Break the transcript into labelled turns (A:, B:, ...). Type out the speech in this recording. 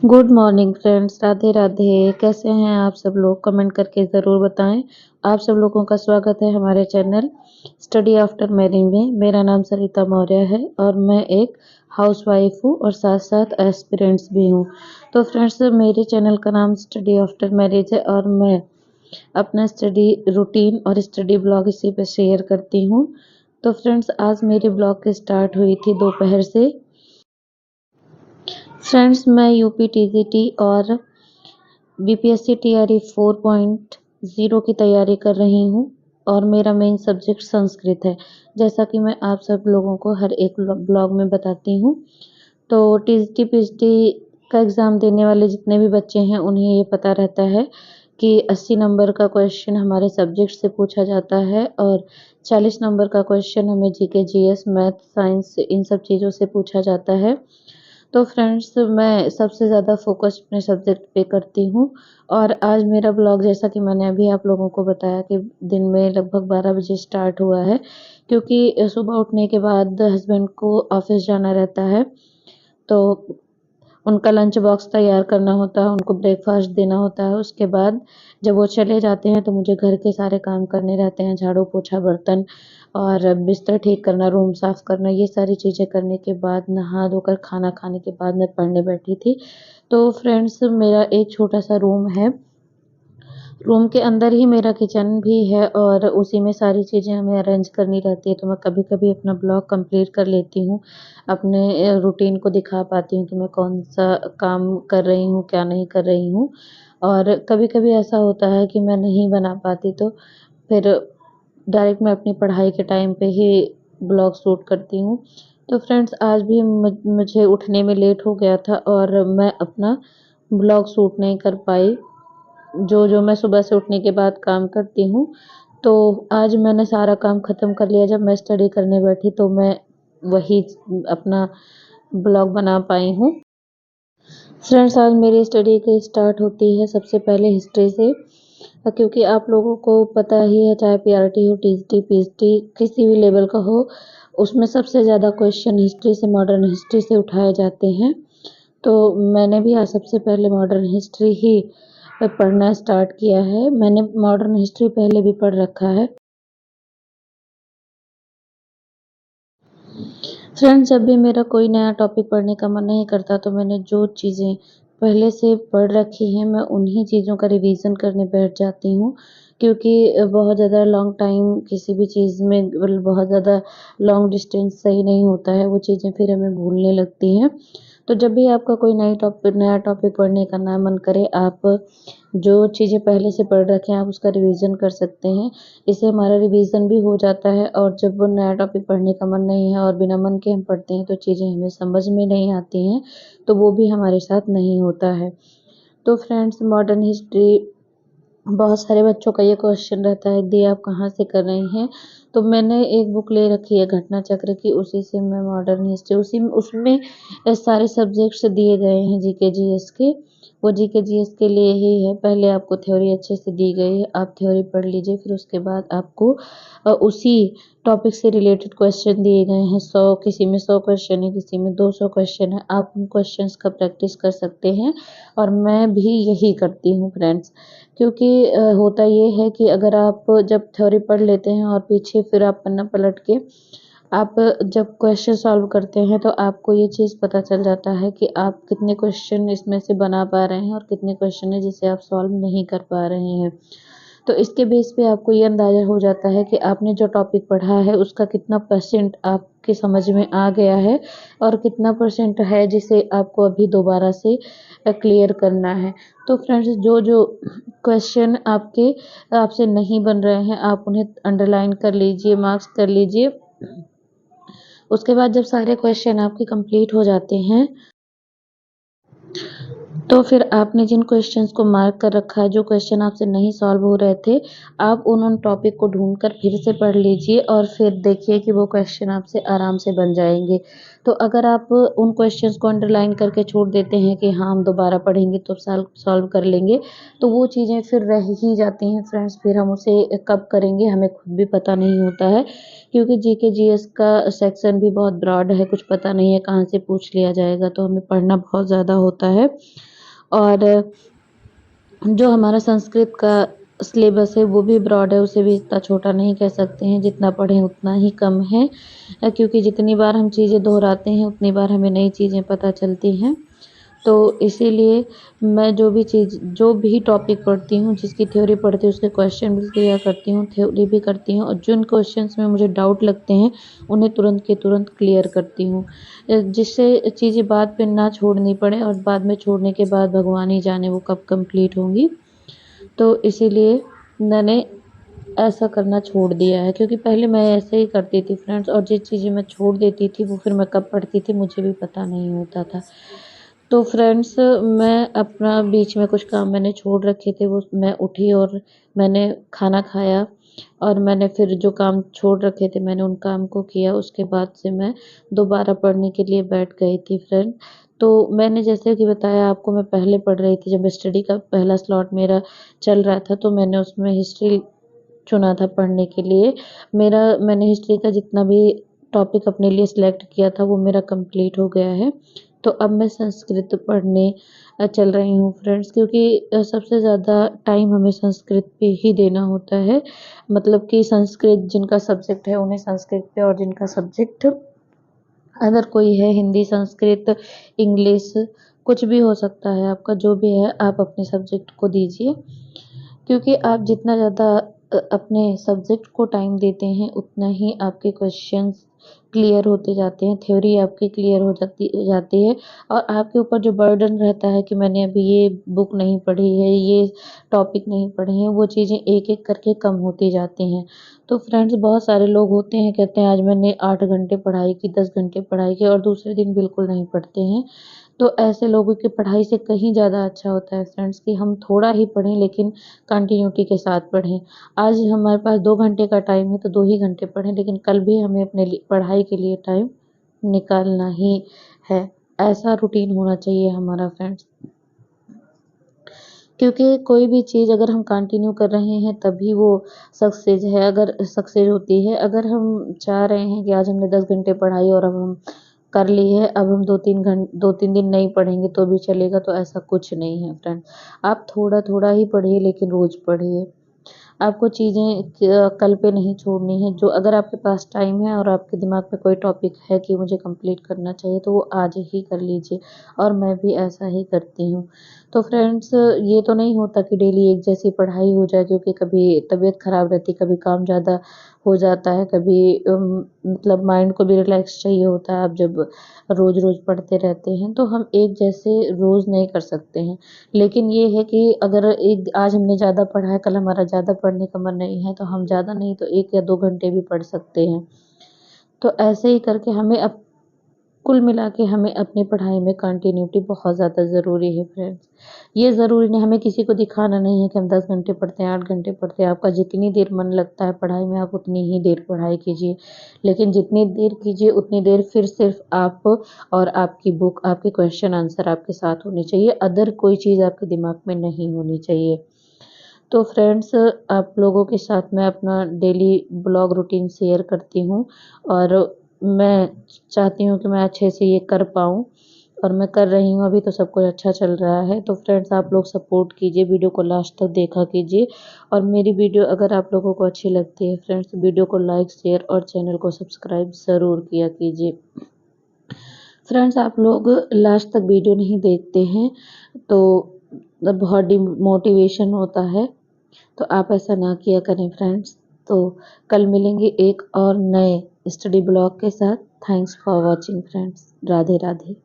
A: Good morning friends, Radhe Radhe. कैसे हैं आप सब लोग? कमेंट करके ज़रूर बताएं। आप सब लोगों का स्वागत है हमारे चैनल स्टडी आफ्टर मैरिज में। मेरा नाम सरिता मौर्य है और मैं एक हाउसवाइफ हूँ और साथ साथ एस्पिरेंट्स भी हूँ। तो फ्रेंड्स, मेरे चैनल का नाम स्टडी आफ्टर मैरिज है और मैं अपना स्टडी रूटीन और स्टडी ब्लॉग इसी पे शेयर करती हूँ। तो फ्रेंड्स, आज मेरी ब्लॉग की स्टार्ट हुई थी दोपहर से। फ्रेंड्स, मैं यूपी टीजीटी और बीपीएससी टीआरई 4.0 की तैयारी कर रही हूँ और मेरा मेन सब्जेक्ट संस्कृत है, जैसा कि मैं आप सब लोगों को हर एक ब्लॉग में बताती हूँ। तो टीजीटी पीजीटी का एग्ज़ाम देने वाले जितने भी बच्चे हैं उन्हें ये पता रहता है कि 80 नंबर का क्वेश्चन हमारे सब्जेक्ट से पूछा जाता है और 40 नंबर का क्वेश्चन हमें जीके जीएस मैथ साइंस इन सब चीज़ों से पूछा जाता है। तो फ्रेंड्स, मैं सबसे ज़्यादा फोकस अपने सब्जेक्ट पे करती हूँ और आज मेरा ब्लॉग, जैसा कि मैंने अभी आप लोगों को बताया, कि दिन में लगभग 12 बजे स्टार्ट हुआ है, क्योंकि सुबह उठने के बाद हस्बैंड को ऑफिस जाना रहता है। तो उनका लंच बॉक्स तैयार करना होता है, उनको ब्रेकफास्ट देना होता है। उसके बाद जब वो चले जाते हैं तो मुझे घर के सारे काम करने रहते हैं, झाड़ू पोछा बर्तन और बिस्तर ठीक करना, रूम साफ़ करना। ये सारी चीज़ें करने के बाद, नहा धोकर खाना खाने के बाद मैं पढ़ने बैठी थी। तो फ्रेंड्स, मेरा एक छोटा-सा रूम है। रूम के अंदर ही मेरा किचन भी है और उसी में सारी चीज़ें हमें अरेंज करनी रहती है। तो मैं कभी-कभी अपना ब्लॉग कंप्लीट कर लेती हूँ, अपने रूटीन को दिखा पाती हूँ कि मैं कौन-सा काम कर रही हूँ, क्या नहीं कर रही हूँ। और कभी-कभी ऐसा होता है कि मैं नहीं बना पाती, तो फिर डायरेक्ट मैं अपनी पढ़ाई के टाइम पे ही ब्लॉग शूट करती हूँ। तो फ्रेंड्स, आज भी मुझे उठने में लेट हो गया था और मैं अपना ब्लॉग शूट नहीं कर पाई, जो मैं सुबह से उठने के बाद काम करती हूँ। तो आज मैंने सारा काम ख़त्म कर लिया। जब मैं स्टडी करने बैठी तो मैं वही अपना ब्लॉग बना पाई हूँ। फ्रेंड्स, आज मेरी स्टडी की स्टार्ट होती है सबसे पहले हिस्ट्री से, क्योंकि आप लोगों को पता ही है, चाहे पीआरटी हो, टीजीटी, पीएचडी, किसी भी लेवल का हो, उसमें सबसे ज़्यादा क्वेश्चन हिस्ट्री से, मॉडर्न हिस्ट्री से उठाए जाते हैं। तो मैंने भी आज सबसे पहले मॉडर्न हिस्ट्री ही पढ़ना स्टार्ट किया है। मैंने मॉडर्न हिस्ट्री पहले भी पढ़ रखा है। फ्रेंड्स, जब भी मेरा कोई नया टॉपिक पढ़ने का मन नहीं करता तो मैंने जो चीज़ें पहले से पढ़ रखी हैं मैं उन्हीं चीज़ों का रिवीजन करने बैठ जाती हूँ, क्योंकि बहुत ज़्यादा लॉन्ग टाइम किसी भी चीज़ में, मतलब बहुत ज़्यादा लॉन्ग डिस्टेंस सही नहीं होता है, वो चीज़ें फिर हमें भूलने लगती हैं। तो जब भी आपका कोई नया टॉपिक पढ़ने का ना मन करे, आप जो चीज़ें पहले से पढ़ रखे हैं आप उसका रिवीजन कर सकते हैं। इससे हमारा रिवीजन भी हो जाता है और जब वो नया टॉपिक पढ़ने का मन नहीं है और बिना मन के हम पढ़ते हैं तो चीज़ें हमें समझ में नहीं आती हैं, तो वो भी हमारे साथ नहीं होता है। तो फ्रेंड्स, मॉडर्न हिस्ट्री, बहुत सारे बच्चों का ये क्वेश्चन रहता है, दी आप कहाँ से कर रही हैं? तो मैंने एक बुक ले रखी है घटना चक्र की, उसी से मैं मॉडर्न हिस्ट्री, उसी में उसमें सारे सब्जेक्ट्स दिए गए हैं जीके जीएस के। वो जीके जीएस के लिए ही है। पहले आपको थ्योरी अच्छे से दी गई है, आप थ्योरी पढ़ लीजिए, फिर उसके बाद आपको उसी टॉपिक से रिलेटेड क्वेश्चन दिए गए हैं। 100, किसी में 100 क्वेश्चन है, किसी में 200 क्वेश्चन है। आप उन क्वेश्चंस का प्रैक्टिस कर सकते हैं और मैं भी यही करती हूँ फ्रेंड्स। क्योंकि होता ये है कि अगर आप जब थ्योरी पढ़ लेते हैं और पीछे फिर आप पन्ना पलट के आप जब क्वेश्चन सॉल्व करते हैं तो आपको ये चीज़ पता चल जाता है कि आप कितने क्वेश्चन इसमें से बना पा रहे हैं और कितने क्वेश्चन हैं जिसे आप सॉल्व नहीं कर पा रहे हैं। तो इसके बेस पे आपको ये अंदाज़ा हो जाता है कि आपने जो टॉपिक पढ़ा है उसका कितना परसेंट आपके समझ में आ गया है और कितना परसेंट है जिसे आपको अभी दोबारा से क्लियर करना है। तो फ्रेंड्स, जो क्वेश्चन आपसे नहीं बन रहे हैं आप उन्हें अंडरलाइन कर लीजिए, मार्क्स कर लीजिए। उसके बाद जब सारे क्वेश्चन आपके कंप्लीट हो जाते हैं तो फिर आपने जिन क्वेश्चंस को मार्क कर रखा है, जो क्वेश्चन आपसे नहीं सॉल्व हो रहे थे, आप उन टॉपिक को ढूँढकर फिर से पढ़ लीजिए और फिर देखिए कि वो क्वेश्चन आपसे आराम से बन जाएँगे। तो अगर आप उन क्वेश्चंस को अंडरलाइन करके छोड़ देते हैं कि हाँ हम दोबारा पढ़ेंगे तो सॉल्व कर लेंगे, तो वो चीज़ें फिर रह ही जाती हैं फ्रेंड्स, फिर हम उसे कब करेंगे हमें खुद भी पता नहीं होता है, क्योंकि जीके जीएस का सेक्शन भी बहुत ब्रॉड है, कुछ पता नहीं है कहाँ से पूछ लिया जाएगा, तो हमें पढ़ना बहुत ज़्यादा होता है। और जो हमारा संस्कृत का सिलेबस है वो भी ब्रॉड है, उसे भी इतना छोटा नहीं कह सकते हैं, जितना पढ़ें उतना ही कम है, क्योंकि जितनी बार हम चीज़ें दोहराते हैं उतनी बार हमें नई चीज़ें पता चलती हैं। तो इसीलिए मैं जो भी टॉपिक पढ़ती हूँ, जिसकी थ्योरी पढ़ती हूँ उसके क्वेश्चन भी क्लियर करती हूँ, थ्योरी भी करती हूँ, और जिन क्वेश्चंस में मुझे डाउट लगते हैं उन्हें तुरंत के तुरंत क्लियर करती हूँ, जिससे चीज़ें बाद पे ना छोड़नी पड़े, और बाद में छोड़ने के बाद भगवान ही जाने वो कब कंप्लीट होंगी। तो इसीलिए मैंने ऐसा करना छोड़ दिया है, क्योंकि पहले मैं ऐसे ही करती थी फ्रेंड्स, और जिस चीज़ें मैं छोड़ देती थी वो फिर मैं कब पढ़ती थी मुझे भी पता नहीं होता था। तो फ्रेंड्स मैं अपना बीच में कुछ काम मैंने छोड़ रखे थे, वो मैं उठी और मैंने खाना खाया, और मैंने फिर जो काम छोड़ रखे थे मैंने उन काम को किया, उसके बाद से मैं दोबारा पढ़ने के लिए बैठ गई थी फ्रेंड। तो मैंने जैसे कि बताया आपको, मैं पहले पढ़ रही थी, जब स्टडी का पहला स्लॉट मेरा चल रहा था तो मैंने उसमें हिस्ट्री चुना था पढ़ने के लिए। मैंने हिस्ट्री का जितना भी टॉपिक अपने लिए सिलेक्ट किया था वो मेरा कंप्लीट हो गया है। तो अब मैं संस्कृत पढ़ने चल रही हूँ फ्रेंड्स, क्योंकि सबसे ज़्यादा टाइम हमें संस्कृत पे ही देना होता है। मतलब कि संस्कृत जिनका सब्जेक्ट है उन्हें संस्कृत पे, और जिनका सब्जेक्ट अगर कोई है हिंदी, संस्कृत, इंग्लिश, कुछ भी हो सकता है आपका, जो भी है आप अपने सब्जेक्ट को दीजिए, क्योंकि आप जितना ज़्यादा अपने सब्जेक्ट को टाइम देते हैं उतना ही आपके क्वेश्चंस क्लियर होते जाते हैं, थ्योरी आपकी क्लियर हो जाती जाती है, और आपके ऊपर जो बर्डन रहता है कि मैंने अभी ये बुक नहीं पढ़ी है, ये टॉपिक नहीं पढ़े हैं, वो चीज़ें एक-एक करके कम होती जाती हैं। तो फ्रेंड्स बहुत सारे लोग होते हैं, कहते हैं आज मैंने 8 घंटे पढ़ाई की, 10 घंटे पढ़ाई की, और दूसरे दिन बिल्कुल नहीं पढ़ते हैं। तो ऐसे लोगों की पढ़ाई से कहीं ज़्यादा अच्छा होता है फ्रेंड्स कि हम थोड़ा ही पढ़ें लेकिन कंटिन्यूटी के साथ पढ़ें। आज हमारे पास 2 घंटे का टाइम है तो 2 ही घंटे पढ़ें, लेकिन कल भी हमें अपने लिए पढ़ाई के लिए टाइम निकालना ही है। ऐसा रूटीन होना चाहिए हमारा फ्रेंड्स। क्योंकि कोई भी चीज़ अगर हम कंटिन्यू कर रहे हैं तभी वो सक्सेस होती है। अगर हम चाह रहे हैं कि आज हमने 10 घंटे पढ़ाई और अब हम कर ली है, अब हम 2-3 दिन नहीं पढ़ेंगे तो भी चलेगा, तो ऐसा कुछ नहीं है फ्रेंड। आप थोड़ा-थोड़ा ही पढ़िए लेकिन रोज़ पढ़िए। आपको चीज़ें कल पे नहीं छोड़नी है, जो अगर आपके पास टाइम है और आपके दिमाग में कोई टॉपिक है कि मुझे कंप्लीट करना चाहिए तो वो आज ही कर लीजिए, और मैं भी ऐसा ही करती हूँ। तो फ्रेंड्स ये तो नहीं होता कि डेली एक जैसी पढ़ाई हो जाए, क्योंकि कभी तबीयत ख़राब रहती है, कभी काम ज़्यादा हो जाता है, कभी मतलब माइंड को भी रिलैक्स चाहिए होता है। आप जब रोज़-रोज़ पढ़ते रहते हैं तो हम एक जैसे रोज़ नहीं कर सकते हैं। लेकिन ये है कि अगर एक आज हमने ज़्यादा पढ़ा है, कल हमारा ज़्यादा पढ़ने का मन नहीं है, तो हम ज़्यादा नहीं तो 1 या 2 घंटे भी पढ़ सकते हैं। तो ऐसे ही करके हमें अप कुल मिला के हमें अपनी पढ़ाई में कंटिन्यूटी बहुत ज़्यादा ज़रूरी है फ्रेंड्स। ये ज़रूरी नहीं, हमें किसी को दिखाना नहीं है कि हम 10 घंटे पढ़ते हैं, 8 घंटे पढ़ते हैं। आपका जितनी देर मन लगता है पढ़ाई में आप उतनी ही देर पढ़ाई कीजिए। लेकिन जितनी देर कीजिए उतनी देर फिर सिर्फ़ आप और आपकी बुक, आपके क्वेश्चन आंसर आपके साथ होने चाहिए। अदर कोई चीज़ आपके दिमाग में नहीं होनी चाहिए। तो फ्रेंड्स आप लोगों के साथ मैं अपना डेली ब्लॉग रूटीन शेयर करती हूँ, और मैं चाहती हूँ कि मैं अच्छे से ये कर पाऊँ, और मैं कर रही हूँ, अभी तो सब कुछ अच्छा चल रहा है। तो फ्रेंड्स आप लोग सपोर्ट कीजिए, वीडियो को लास्ट तक देखा कीजिए, और मेरी वीडियो अगर आप लोगों को अच्छी लगती है फ्रेंड्स, वीडियो को लाइक, शेयर और चैनल को सब्सक्राइब ज़रूर किया कीजिए। फ्रेंड्स आप लोग लास्ट तक वीडियो नहीं देखते हैं तो बहुत डिमोटिवेशन होता है, तो आप ऐसा ना किया करें फ्रेंड्स। तो कल मिलेंगे एक और नए स्टडी ब्लॉग के साथ। Thanks for watching friends. Radhe Radhe.